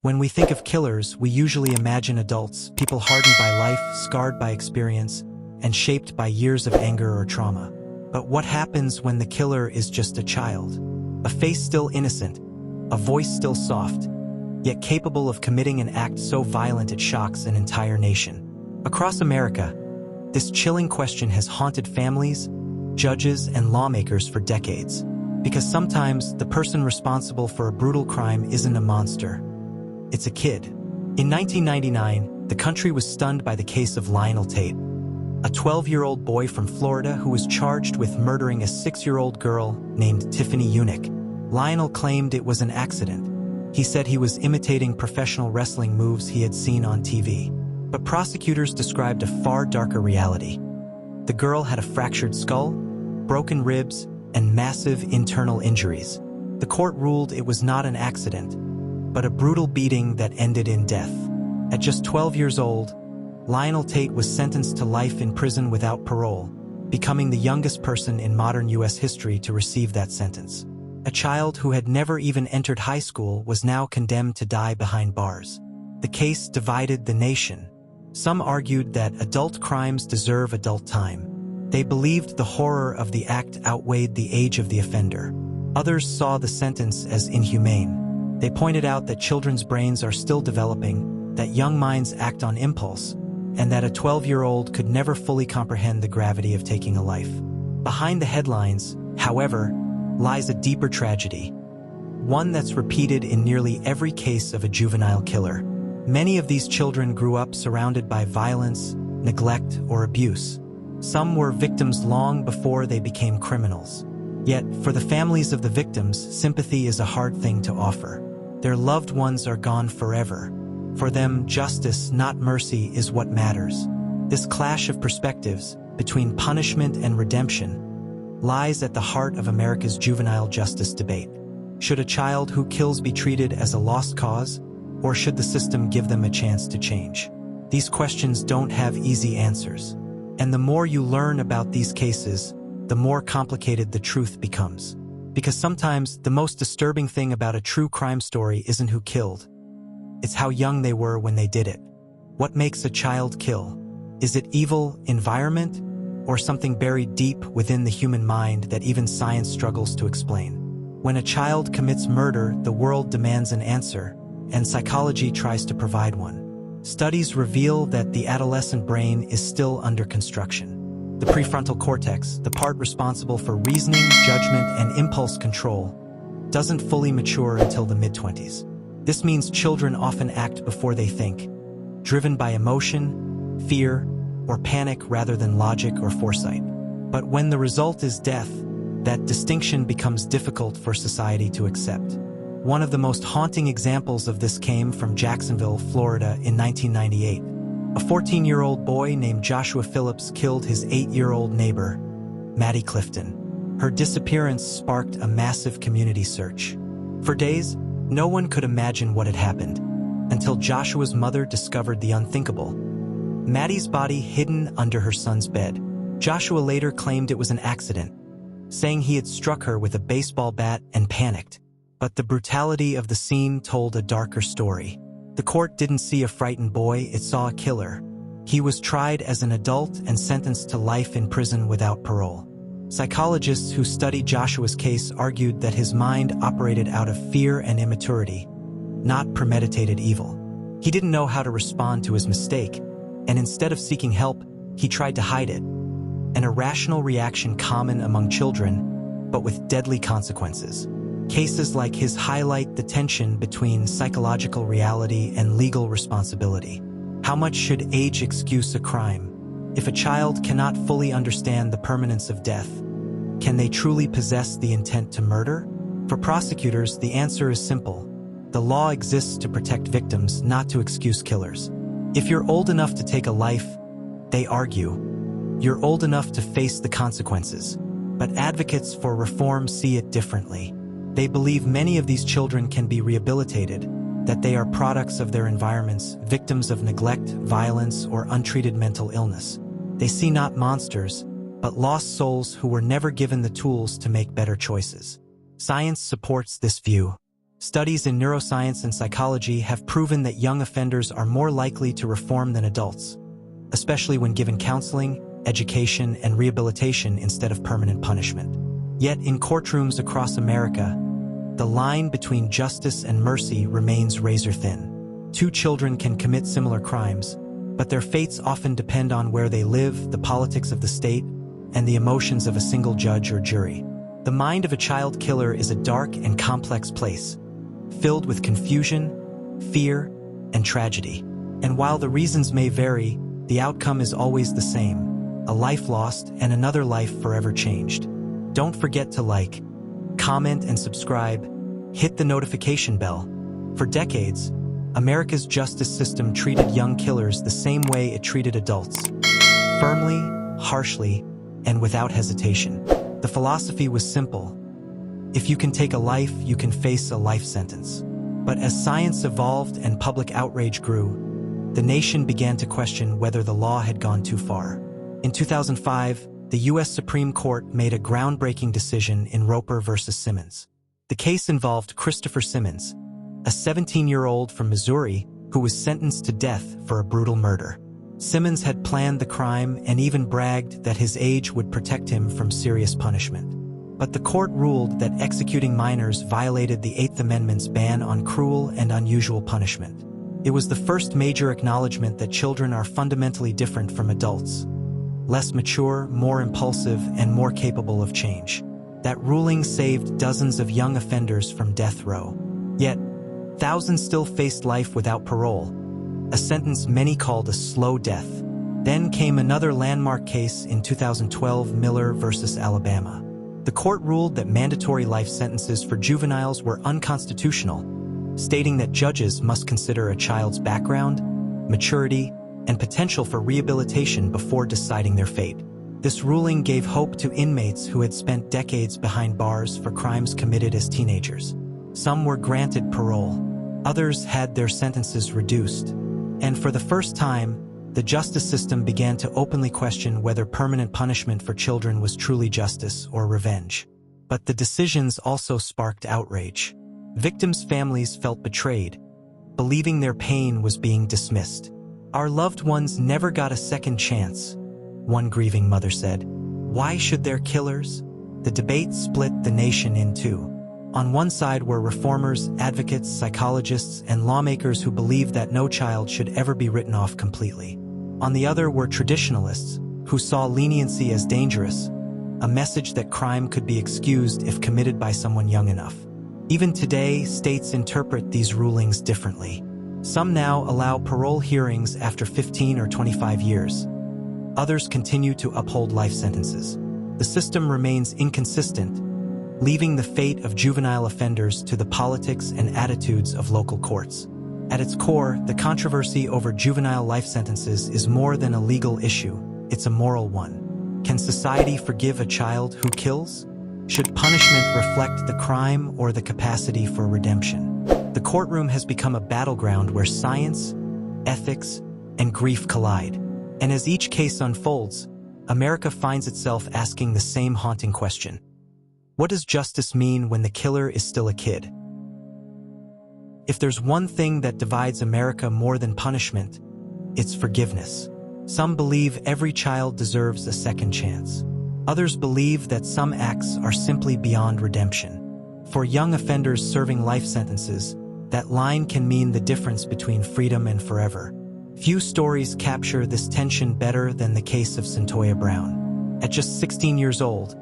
When we think of killers, we usually imagine adults, people hardened by life, scarred by experience, and shaped by years of anger or trauma. But what happens when the killer is just a child? A face still innocent, a voice still soft, yet capable of committing an act so violent it shocks an entire nation. Across America, this chilling question has haunted families, judges, and lawmakers for decades. Because sometimes the person responsible for a brutal crime isn't a monster. It's a kid. In 1999, the country was stunned by the case of Lionel Tate, a 12-year-old boy from Florida who was charged with murdering a 6-year-old girl named Tiffany Unick. Lionel claimed it was an accident. He said he was imitating professional wrestling moves he had seen on TV. But prosecutors described a far darker reality. The girl had a fractured skull, broken ribs, and massive internal injuries. The court ruled it was not an accident, but a brutal beating that ended in death. At just 12 years old, Lionel Tate was sentenced to life in prison without parole, becoming the youngest person in modern U.S. history to receive that sentence. A child who had never even entered high school was now condemned to die behind bars. The case divided the nation. Some argued that adult crimes deserve adult time. They believed the horror of the act outweighed the age of the offender. Others saw the sentence as inhumane. They pointed out that children's brains are still developing, that young minds act on impulse, and that a 12-year-old could never fully comprehend the gravity of taking a life. Behind the headlines, however, lies a deeper tragedy, one that's repeated in nearly every case of a juvenile killer. Many of these children grew up surrounded by violence, neglect, or abuse. Some were victims long before they became criminals. Yet, for the families of the victims, sympathy is a hard thing to offer. Their loved ones are gone forever. For them, justice, not mercy, is what matters. This clash of perspectives, between punishment and redemption, lies at the heart of America's juvenile justice debate. Should a child who kills be treated as a lost cause, or should the system give them a chance to change? These questions don't have easy answers. And the more you learn about these cases, the more complicated the truth becomes. Because sometimes the most disturbing thing about a true crime story isn't who killed. It's how young they were when they did it. What makes a child kill? Is it evil, environment, or something buried deep within the human mind that even science struggles to explain? When a child commits murder, the world demands an answer, and psychology tries to provide one. Studies reveal that the adolescent brain is still under construction. The prefrontal cortex, the part responsible for reasoning, judgment, and impulse control, doesn't fully mature until the mid-20s. This means children often act before they think, driven by emotion, fear, or panic rather than logic or foresight. But when the result is death, that distinction becomes difficult for society to accept. One of the most haunting examples of this came from Jacksonville, Florida in 1998. A 14-year-old boy named Joshua Phillips killed his 8-year-old neighbor, Maddie Clifton. Her disappearance sparked a massive community search. For days, no one could imagine what had happened, until Joshua's mother discovered the unthinkable. Maddie's body hidden under her son's bed. Joshua later claimed it was an accident, saying he had struck her with a baseball bat and panicked. But the brutality of the scene told a darker story. The court didn't see a frightened boy, it saw a killer. He was tried as an adult and sentenced to life in prison without parole. Psychologists who studied Joshua's case argued that his mind operated out of fear and immaturity, not premeditated evil. He didn't know how to respond to his mistake, and instead of seeking help, he tried to hide it. An irrational reaction common among children, but with deadly consequences. Cases like his highlight the tension between psychological reality and legal responsibility. How much should age excuse a crime? If a child cannot fully understand the permanence of death, can they truly possess the intent to murder? For prosecutors, the answer is simple. The law exists to protect victims, not to excuse killers. If you're old enough to take a life, they argue, you're old enough to face the consequences. But advocates for reform see it differently. They believe many of these children can be rehabilitated, that they are products of their environments, victims of neglect, violence, or untreated mental illness. They see not monsters, but lost souls who were never given the tools to make better choices. Science supports this view. Studies in neuroscience and psychology have proven that young offenders are more likely to reform than adults, especially when given counseling, education, and rehabilitation instead of permanent punishment. Yet in courtrooms across America, the line between justice and mercy remains razor-thin. Two children can commit similar crimes, but their fates often depend on where they live, the politics of the state, and the emotions of a single judge or jury. The mind of a child killer is a dark and complex place, filled with confusion, fear, and tragedy. And while the reasons may vary, the outcome is always the same: a life lost and another life forever changed. Don't forget to like, comment, and subscribe. Hit the notification bell. For decades, America's justice system treated young killers the same way it treated adults: firmly, harshly, and without hesitation. The philosophy was simple: if you can take a life, you can face a life sentence. But as science evolved and public outrage grew, the nation began to question whether the law had gone too far. In 2005, the U.S. Supreme Court made a groundbreaking decision in Roper v. Simmons. The case involved Christopher Simmons, a 17-year-old from Missouri who was sentenced to death for a brutal murder. Simmons had planned the crime and even bragged that his age would protect him from serious punishment. But the court ruled that executing minors violated the Eighth Amendment's ban on cruel and unusual punishment. It was the first major acknowledgement that children are fundamentally different from adults: less mature, more impulsive, and more capable of change. That ruling saved dozens of young offenders from death row. Yet, thousands still faced life without parole, a sentence many called a slow death. Then came another landmark case in 2012, Miller v. Alabama. The court ruled that mandatory life sentences for juveniles were unconstitutional, stating that judges must consider a child's background, maturity, and potential for rehabilitation before deciding their fate. This ruling gave hope to inmates who had spent decades behind bars for crimes committed as teenagers. Some were granted parole, others had their sentences reduced. And for the first time, the justice system began to openly question whether permanent punishment for children was truly justice or revenge. But the decisions also sparked outrage. Victims' families felt betrayed, believing their pain was being dismissed. "Our loved ones never got a second chance," one grieving mother said. "Why should their killers?" The debate split the nation in two. On one side were reformers, advocates, psychologists, and lawmakers who believed that no child should ever be written off completely. On the other were traditionalists, who saw leniency as dangerous, a message that crime could be excused if committed by someone young enough. Even today, states interpret these rulings differently. Some now allow parole hearings after 15 or 25 years. Others continue to uphold life sentences. The system remains inconsistent, leaving the fate of juvenile offenders to the politics and attitudes of local courts. At its core, the controversy over juvenile life sentences is more than a legal issue, it's a moral one. Can society forgive a child who kills? Should punishment reflect the crime or the capacity for redemption? The courtroom has become a battleground where science, ethics, and grief collide. And as each case unfolds, America finds itself asking the same haunting question: what does justice mean when the killer is still a kid? If there's one thing that divides America more than punishment, it's forgiveness. Some believe every child deserves a second chance. Others believe that some acts are simply beyond redemption. For young offenders serving life sentences, that line can mean the difference between freedom and forever. Few stories capture this tension better than the case of Cyntoia Brown. At just 16 years old,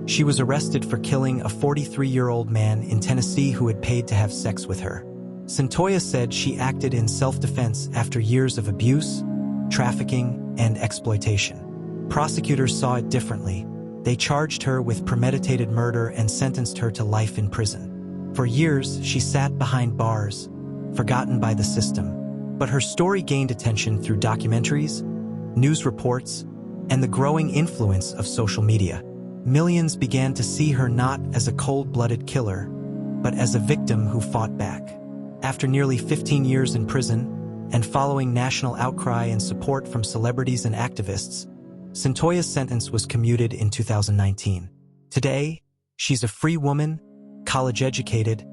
she was arrested for killing a 43-year-old man in Tennessee who had paid to have sex with her. Cyntoia said she acted in self-defense after years of abuse, trafficking, and exploitation. Prosecutors saw it differently. They charged her with premeditated murder and sentenced her to life in prison. For years, she sat behind bars, forgotten by the system. But her story gained attention through documentaries, news reports, and the growing influence of social media. Millions began to see her not as a cold-blooded killer, but as a victim who fought back. After nearly 15 years in prison, and following national outcry and support from celebrities and activists, Cyntoia's sentence was commuted in 2019. Today, she's a free woman, college-educated,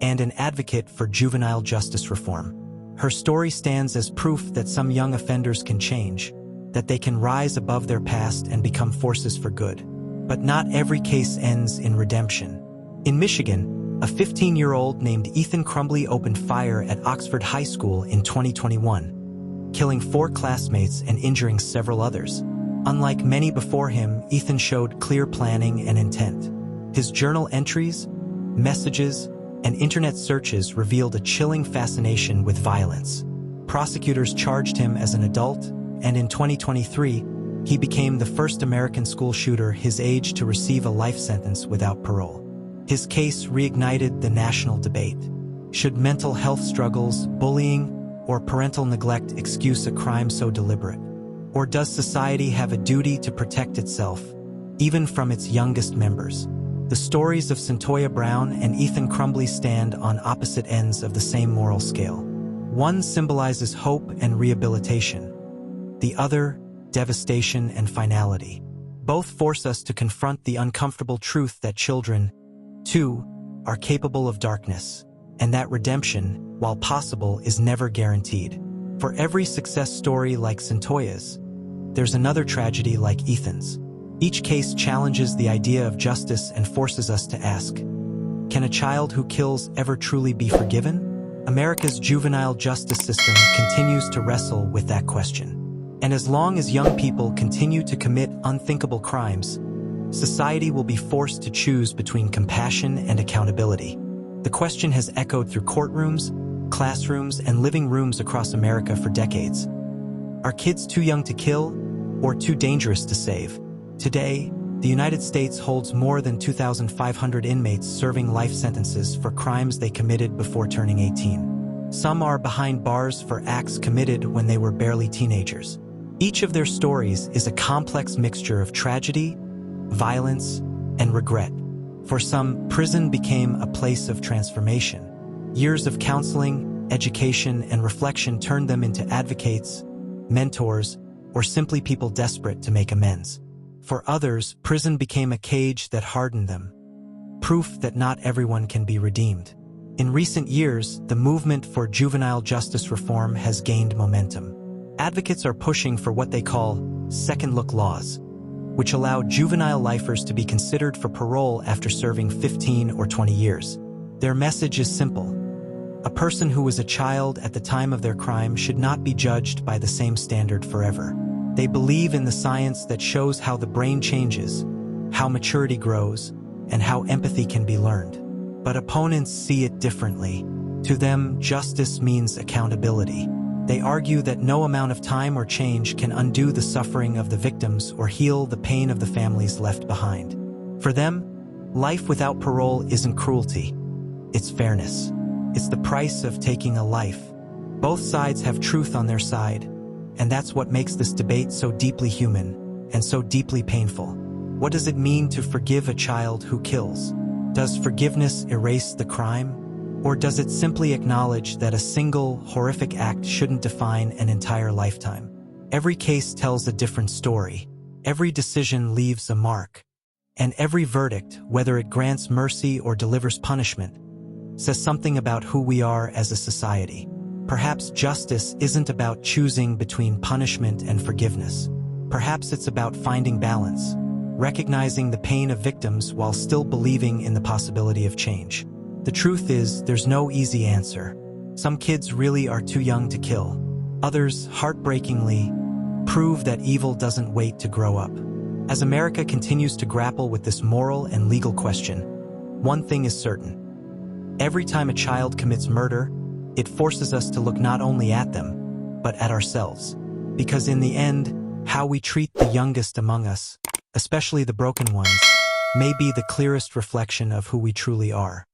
and an advocate for juvenile justice reform. Her story stands as proof that some young offenders can change, that they can rise above their past and become forces for good. But not every case ends in redemption. In Michigan, a 15-year-old named Ethan Crumbley opened fire at Oxford High School in 2021, killing 4 classmates and injuring several others. Unlike many before him, Ethan showed clear planning and intent. His journal entries, messages, and internet searches revealed a chilling fascination with violence. Prosecutors charged him as an adult, and in 2023, he became the first American school shooter his age to receive a life sentence without parole. His case reignited the national debate. Should mental health struggles, bullying, or parental neglect excuse a crime so deliberate? Or does society have a duty to protect itself, even from its youngest members? The stories of Cyntoia Brown and Ethan Crumbley stand on opposite ends of the same moral scale. One symbolizes hope and rehabilitation. The other, devastation and finality. Both force us to confront the uncomfortable truth that children, too, are capable of darkness, and that redemption, while possible, is never guaranteed. For every success story like Cyntoia's, there's another tragedy like Ethan's. Each case challenges the idea of justice and forces us to ask, can a child who kills ever truly be forgiven? America's juvenile justice system continues to wrestle with that question. And as long as young people continue to commit unthinkable crimes, society will be forced to choose between compassion and accountability. The question has echoed through courtrooms, classrooms, and living rooms across America for decades. Are kids too young to kill or too dangerous to save? Today, the United States holds more than 2,500 inmates serving life sentences for crimes they committed before turning 18. Some are behind bars for acts committed when they were barely teenagers. Each of their stories is a complex mixture of tragedy, violence, and regret. For some, prison became a place of transformation. Years of counseling, education, and reflection turned them into advocates, mentors, or simply people desperate to make amends. For others, prison became a cage that hardened them, proof that not everyone can be redeemed. In recent years, the movement for juvenile justice reform has gained momentum. Advocates are pushing for what they call second look laws, which allow juvenile lifers to be considered for parole after serving 15 or 20 years. Their message is simple. A person who was a child at the time of their crime should not be judged by the same standard forever. They believe in the science that shows how the brain changes, how maturity grows, and how empathy can be learned. But opponents see it differently. To them, justice means accountability. They argue that no amount of time or change can undo the suffering of the victims or heal the pain of the families left behind. For them, life without parole isn't cruelty. It's fairness. It's the price of taking a life. Both sides have truth on their side, and that's what makes this debate so deeply human and so deeply painful. What does it mean to forgive a child who kills? Does forgiveness erase the crime? Or does it simply acknowledge that a single, horrific act shouldn't define an entire lifetime? Every case tells a different story. Every decision leaves a mark. And every verdict, whether it grants mercy or delivers punishment, says something about who we are as a society. Perhaps justice isn't about choosing between punishment and forgiveness. Perhaps it's about finding balance, recognizing the pain of victims while still believing in the possibility of change. The truth is, there's no easy answer. Some kids really are too young to kill. Others, heartbreakingly, prove that evil doesn't wait to grow up. As America continues to grapple with this moral and legal question, one thing is certain. Every time a child commits murder, it forces us to look not only at them, but at ourselves. Because in the end, how we treat the youngest among us, especially the broken ones, may be the clearest reflection of who we truly are.